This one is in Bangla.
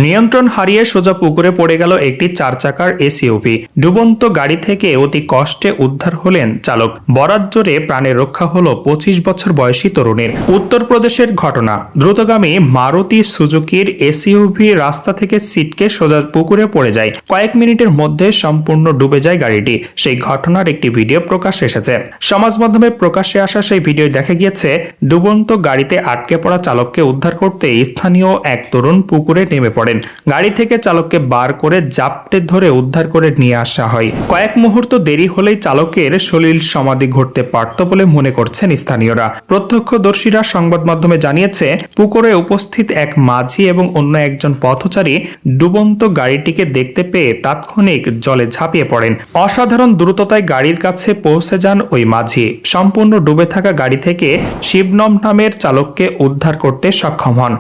নিয়ন্ত্রণ হারিয়ে সোজা পুকুরে পড়ে গেল একটি 4 চাকার এসইউভি। ডুবন্ত গাড়ি থেকে অতি কষ্টে উদ্ধার হলেন চালক। বরাত জোরে প্রাণে রক্ষা হলো 25 বছর বয়সী তরুণীর। উত্তরপ্রদেশের ঘটনা। দ্রুতগামী মারুতি সুজুকির এসইউভি রাস্তা থেকে ছিটকে সোজা পুকুরে পড়ে যায়। কয়েক মিনিটের মধ্যে সম্পূর্ণ ডুবে যায় গাড়িটি। সেই ঘটনার একটি ভিডিও প্রকাশ এসেছে। সমাজ মাধ্যমে প্রকাশ্যে আসা সেই ভিডিও দেখা গিয়েছে ডুবন্ত গাড়িতে আটকে পড়া চালককে উদ্ধার করতে স্থানীয় এক তরুণ পুকুরে নেমে পড়েন। গাড়ি থেকে চালককে বার করে জাপটে ধরে উদ্ধার করে নিয়ে আসা হয়। কয়েক মুহূর্ত দেরি হলেই চালকের সলিল সমাধি ঘটতে পারত বলে মনে করছেন স্থানীয়রা। প্রত্যক্ষদর্শীরা সংবাদ মাধ্যমে জানিয়েছে, পুকুরে উপস্থিত এক মাঝি এবং অন্য একজন পথচারী ডুবন্ত গাড়িটিকে দেখতে পেয়ে তাৎক্ষণিক জলে ঝাঁপিয়ে পড়েন। অসাধারণ দ্রুততায় গাড়ির কাছে পৌঁছে যান ওই মাঝি। সম্পূর্ণ ডুবে থাকা গাড়ি থেকে শিবনম নামের চালককে উদ্ধার করতে সক্ষম হন।